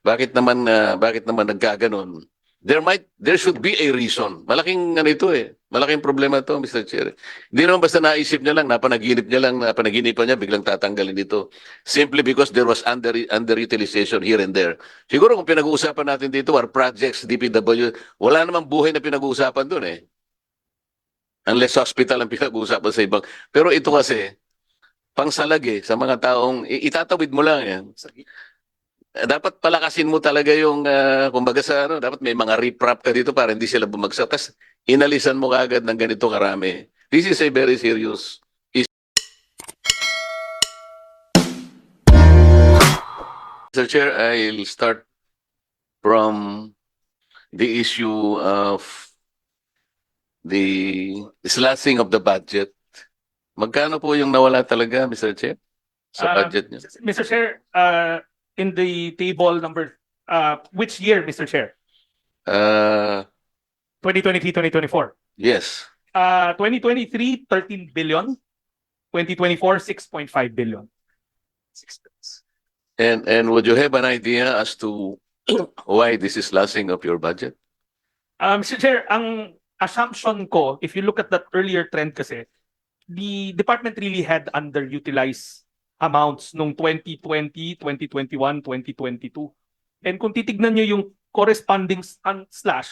bakit naman nagkaganon? There should be a reason. Malaking ano ito eh. Malaking problema to, Mr. Chair. Hindi naman basta naisip niya lang, napanaginipan niya, biglang tatanggalin dito. Simply because there was underutilization here and there. Siguro kung pinag-uusapan natin dito are projects, DPW, wala namang buhay na pinag-uusapan doon eh. Unless hospital ang pinag-uusapan sa ibang. Pero ito kasi, pangsalag eh, sa mga taong, itatawid mo lang yan. Dapat palakasin mo talaga yung, kumbaga sa ano, dapat may mga riprap ka dito para hindi sila bumagsak. Tapos inalisan mo kaagad ng ganito karami. This is a very serious issue. Mr. Chair, I'll start from the issue of the slashing of the budget. Magkano po yung nawala talaga, Mr. Chair, sa budget niyo? Mr. Chair, in the table number, which year, Mr. Chair? 2023, 2024. Yes. 2023, 13 billion. 2024, 6.5 billion. And would you have an idea as to why this is slashing of your budget? Mr. Chair, ang assumption ko, if you look at that earlier trend kasi, the department really had underutilized amounts nung 2020, 2021, 2022. And kung titignan nyo yung corresponding slash,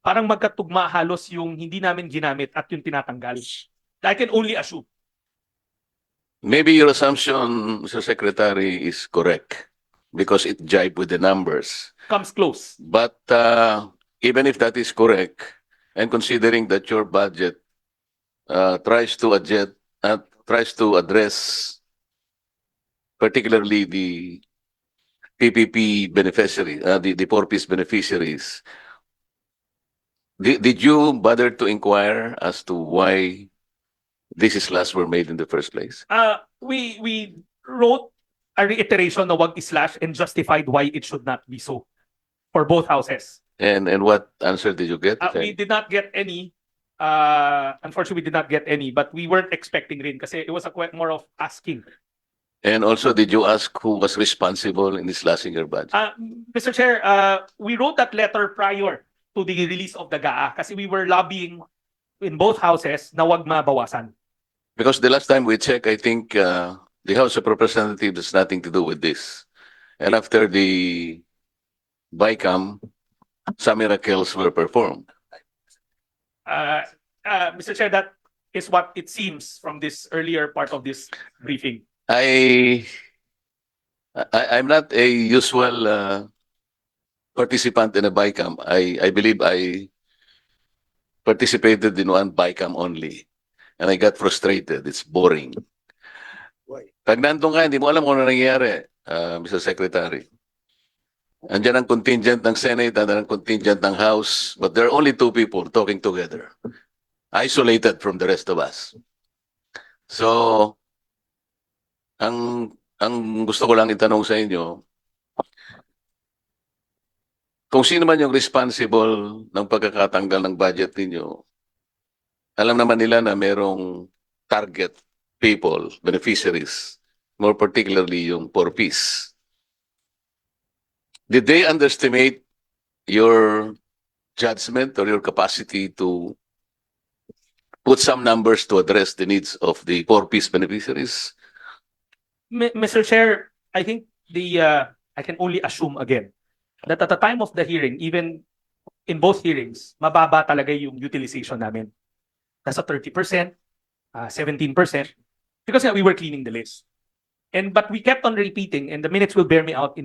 parang magkatugma halos yung hindi namin ginamit at yung tinatanggal. I can only assume. Maybe your assumption, Mr. Secretary, is correct because it jibed with the numbers. Comes close. But even if that is correct, and considering that your budget tries to address particularly the PPP beneficiary, the four-piece beneficiaries, did you bother to inquire as to why these slash were made in the first place? We wrote a reiteration na wag slash and justified why it should not be so for both houses. And what answer did you get? We did not get any. Unfortunately, we did not get any, but we weren't expecting rin kasi it was more of asking. And also, did you ask who was responsible in slashing your budget? Mr. Chair, we wrote that letter prior to the release of the GAA kasi we were lobbying in both houses na wag mabawasan. Because the last time we checked, I think the House of Representatives has nothing to do with this. And after the BICAM, some miracles were performed. Mr. Chair, that is what it seems from this earlier part of this briefing. I'm not a usual participant in a BICAM. I believe I participated in one BICAM only. And I got frustrated. It's boring. Pag nandun ka, hindi mo alam kung ano nangyayari, Mr. Secretary. Andiyan ang contingent ng Senate, andiyan ang contingent ng House, but there are only two people talking together, isolated from the rest of us. So, ang gusto ko lang itanong sa inyo, kung sino man yung responsible ng pagkakatanggal ng budget ninyo, alam naman nila na merong target people, beneficiaries, more particularly yung four-piece. Did they underestimate your judgment or your capacity to put some numbers to address the needs of the four-piece beneficiaries? Mr. Chair, I think I can only assume again that at the time of the hearing, even in both hearings, mababa talaga yung utilization namin. Nasa 30%, 17%, because we were cleaning the list. But we kept on repeating, and the minutes will bear me out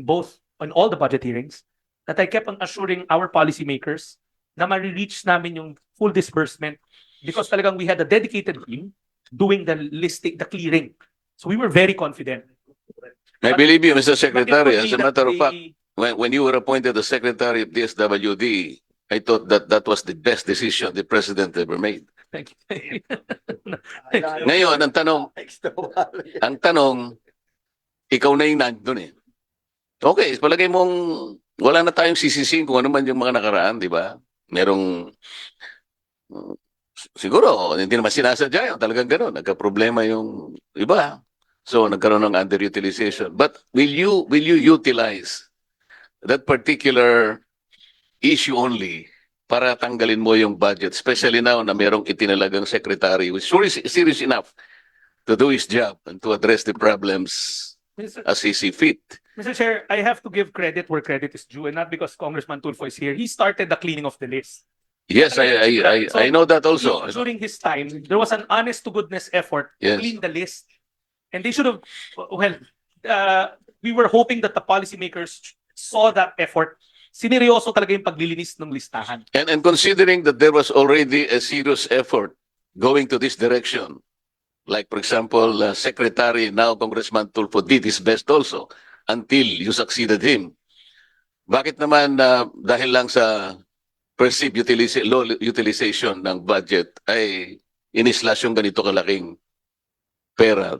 on all the budget hearings, that I kept on assuring our policymakers na ma-reach namin yung full disbursement because talagang we had a dedicated team doing the listing, the clearing. So we were very confident. I believe you, Mr. Secretary. As a matter of fact, when you were appointed the Secretary of DSWD, I thought that was the best decision the President ever made. Thank you. Ngayon, ang tanong, ikaw na yung nandun eh. Okay, palagay mong wala na tayong sisisiin kung ano man yung mga nakaraan, di ba? Merong, siguro, hindi naman sinasadya yun, talagang gano'n. Nagka-problema yung iba. So, nagkaroon ng underutilization. But will you utilize that particular issue only para tanggalin mo yung budget, especially now na merong itinalagang secretary who's serious enough to do his job and to address the problems Mr. as he see fit. Mr. Chair, I have to give credit where credit is due, and not because Congressman Tulfo is here. He started the cleaning of the list. Yes, I know that also. During his time, there was an honest to goodness effort to Yes. clean the list. And they should have, well, we were hoping that the policymakers saw that effort. Sineryoso talaga yung paglilinis ng listahan. And considering that there was already a serious effort going to this direction, like for example, Secretary, now Congressman Tulfo did his best also until you succeeded him. Bakit naman dahil lang sa perceived low utilization ng budget ay inislash yung ganito kalaking pera?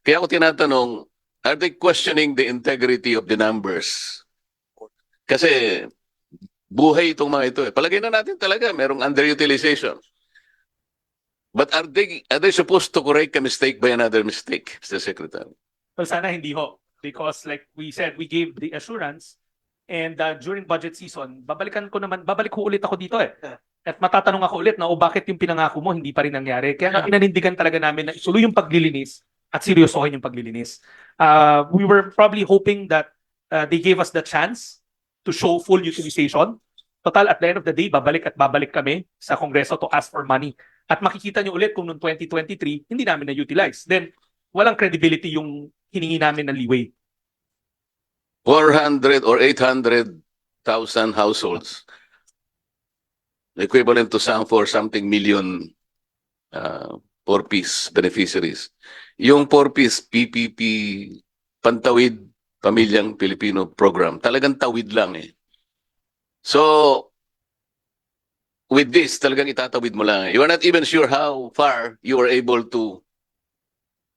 Kaya ako tinatanong, are they questioning the integrity of the numbers? Kasi buhay itong mga ito eh. Palagay na natin talaga merong underutilization. But are they supposed to correct a mistake by another mistake, Mr. Secretary? Well, sana hindi ho. Because like we said, we gave the assurance, and during budget season, babalik ko ulit ako dito eh. At matatanong ako ulit na bakit yung pinangako mo hindi pa rin nangyari. Kaya nga pinanindigan talaga namin na ituloy yung paglilinis at seryosohin yung paglilinis. We were probably hoping that they gave us the chance to show full utilization. Total, at the end of the day, babalik kami sa Kongreso to ask for money. At makikita nyo ulit kung noong 2023, hindi namin na-utilize. Then, walang credibility yung hiningi namin ng leeway. 400 or 800,000 households, equivalent to something million four-piece beneficiaries. Yung four-piece PPP, Pantawid Pamilyang Pilipino program, talagang tawid lang eh. So, with this, talagang itatawid mo lang. You are not even sure how far you were able to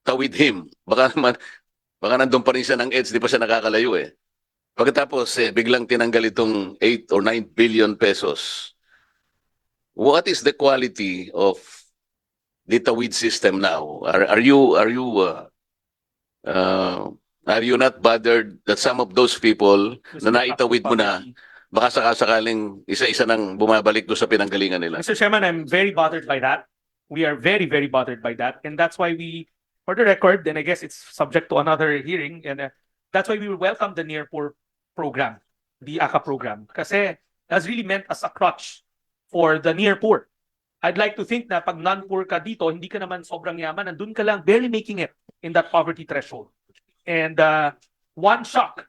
tawid him. Baka nandun pa rin siya ng edge, di pa siya nakakalayo eh. Pagkatapos, biglang tinanggal itong 8 or 9 billion pesos. What is the quality of the tawid system now? Are you not bothered that some of those people na naitawid mo na, baka sakasakaling isa-isa nang bumabalik doon sa pinanggalingan nila? Mr. Chairman, I'm very bothered by that. We are very, very bothered by that. And that's why we, for the record, and I guess it's subject to another hearing, and that's why we welcome the near poor program, the AKA program. Kasi that's really meant as a crutch for the near poor. I'd like to think na pag non-poor ka dito, hindi ka naman sobrang yaman, nandun ka lang barely making it in that poverty threshold. And one shock,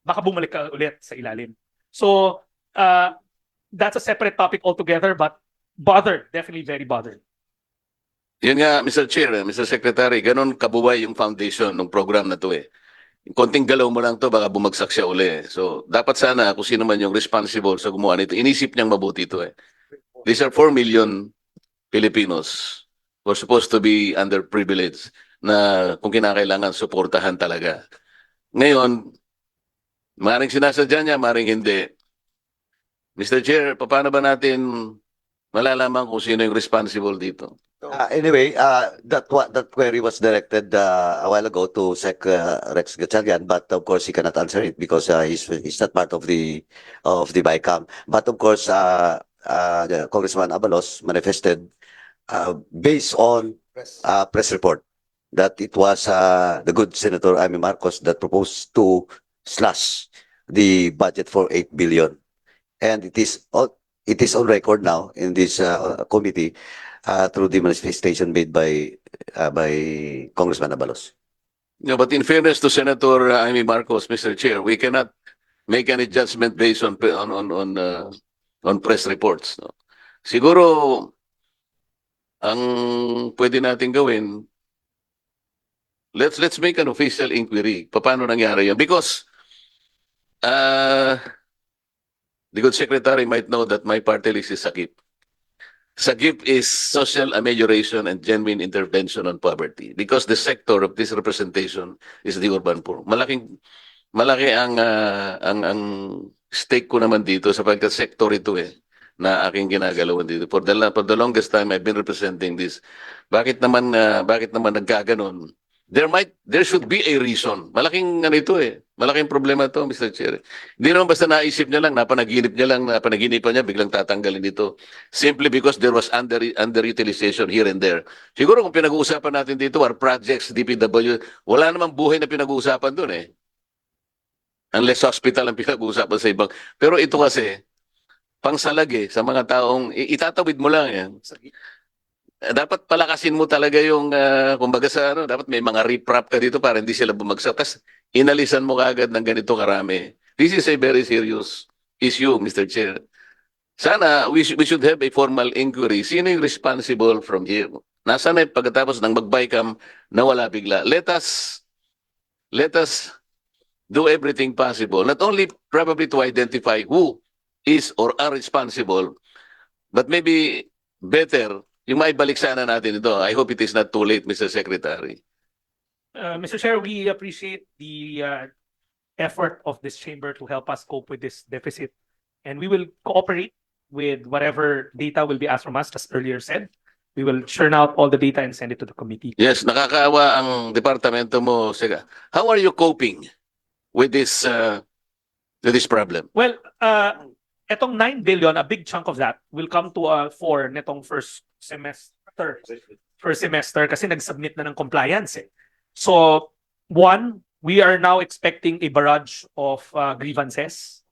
baka bumalik ka ulit sa ilalim. So, that's a separate topic altogether, but bothered, definitely very bothered. Yun nga, Mr. Chair, Mr. Secretary, ganun kabuway yung foundation ng program na to eh. Konting galaw mo lang to, baka bumagsak siya uli. So, dapat sana kung sino man yung responsible sa gumawa nito, inisip niyang mabuti ito eh. These are 4 million Filipinos who are supposed to be underprivileged na kung kinakailangan suportahan talaga. Ngayon, maring sinasadya niya, maring hindi. Mr. Chair, paano ba natin malalaman kung sino yung responsible dito? Anyway, that query was directed a while ago to Sec Rex Gatchalian, but of course he cannot answer it because he's not part of the BICAM. But of course, Congressman Abalos manifested based on press report that it was the good Senator Amy Marcos that proposed to slash the budget for 8 billion, and it is on record now in this committee through the manifestation made by Congressman Abalos. No, but in fairness to Senator Amy Marcos, Mr. Chair, we cannot make any judgment based on press reports. No? Siguro ang pwede natin gawin, let's make an official inquiry. Paano nangyari yun? Because the good secretary might know that my party list is SAGIP. SAGIP is social amelioration and genuine intervention on poverty because the sector of this representation is the urban poor. Malaki ang stake ko naman dito sapagkat sector ito eh na aking ginagalawan dito. For the longest time I've been representing this. Bakit naman nagkaganon? There should be a reason. Malaking ano ito eh. Malaking problema to, Mr. Chair. Hindi naman basta naisip niya lang, napanaginipan niya, biglang tatanggalin dito. Simply because there was underutilization here and there. Siguro kung pinag-uusapan natin dito are projects, DPW, wala namang buhay na pinag-uusapan doon eh. Unless hospital ang pinag-uusapan sa ibang. Pero ito kasi, pangsalag eh, sa mga taong, itatawid mo lang yan. Dapat palakasin mo talaga yung, kumbaga sa ano, dapat may mga riprap ka dito para hindi sila bumagsak. Tapos inalisan mo kaagad ng ganito karami. This is a very serious issue, Mr. Chair. Sana we should have a formal inquiry. Sino yung responsible from here? Nasaan na pagkatapos ng mag-bycam na wala bigla? Let us do everything possible. Not only probably to identify who is or are responsible, but maybe better, yung maibalik sana natin ito. I hope it is not too late, Mr. Secretary. Mr. Chair, we appreciate the effort of this chamber to help us cope with this deficit. And we will cooperate with whatever data will be asked from us, as earlier said. We will churn out all the data and send it to the committee. Yes, nakakaawa ang departamento mo. Sega. How are you coping with this problem? Well, etong 9 billion, a big chunk of that will come to for netong first semester. Kasi nag-submit na ng compliance eh. So, one, we are now expecting a barrage of grievances.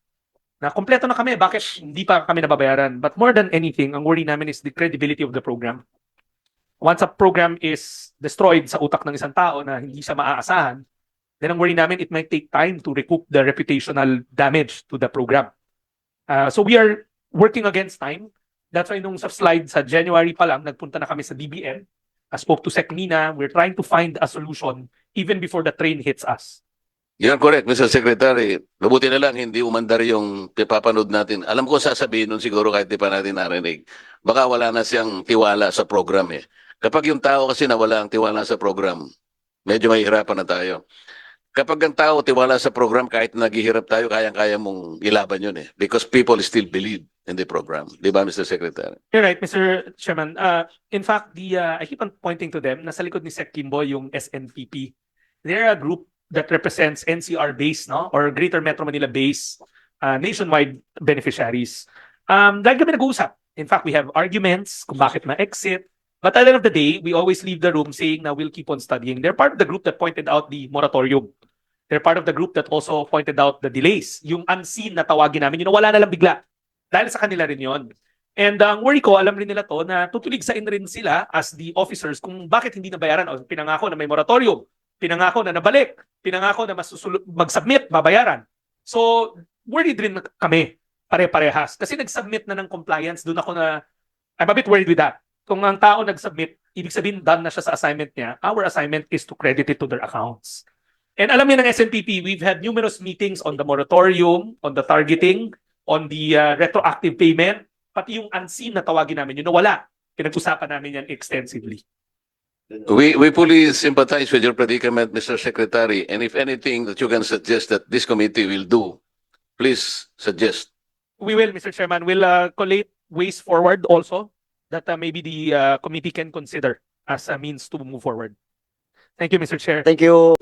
Na kompleto na kami, bakit hindi pa kami nababayaran? But more than anything, ang worry namin is the credibility of the program. Once a program is destroyed sa utak ng isang tao na hindi siya maaasahan, then ang worry namin, it might take time to recoup the reputational damage to the program. So we are working against time. That's why nung sa slide sa January pa lang, nagpunta na kami sa DBM. I spoke to Sec Mina. We're trying to find a solution even before the train hits us. You're correct, Mr. Secretary. Mabuti na lang, hindi umandar yung papanood natin. Alam ko sasabihin nun siguro kahit di pa natin narinig. Baka wala na siyang tiwala sa program eh. Kapag yung tao kasi nawala ang tiwala sa program, medyo mahihirapan na tayo. Kapag ang tao tiwala sa program, kahit naghihirap tayo, kayang-kaya mong ilaban yun eh. Because people still believe in the program. Di ba, Mr. Secretary? You're right, Mr. Chairman. In fact, I keep on pointing to them, nasa likod ni Sec Kimbo yung SNPP. They're a group that represents NCR-based, no? Or Greater Metro Manila-based nationwide beneficiaries. Dahil kami nag-uusap. In fact, we have arguments kung bakit ma-exit. But at the end of the day, we always leave the room saying na we'll keep on studying. They're part of the group that pointed out the moratorium. They're part of the group that also pointed out the delays. Yung unseen na tawagin namin, yun wala na lang bigla. Dahil sa kanila rin yun. And ang worry ko, alam rin nila to, na tutuligsain rin sila as the officers kung bakit hindi nabayaran. O pinangako na may moratorium, pinangako na nabalik, pinangako na mag-submit, babayaran. So, worried rin kami, pare-parehas. Kasi nag-submit na ng compliance, doon ako na, I'm a bit worried with that. Kung ang tao nag-submit, ibig sabihin done na siya sa assignment niya, our assignment is to credit it to their accounts. And alam niyo ng SNPP, we've had numerous meetings on the moratorium, on the targeting, on the retroactive payment, pati yung unseen na tawagin namin, yun wala. Pinag-usapan namin yan extensively. We fully sympathize with your predicament, Mr. Secretary. And if anything that you can suggest that this committee will do, please suggest. We will, Mr. Chairman. We'll collate ways forward also that maybe the committee can consider as a means to move forward. Thank you, Mr. Chair. Thank you.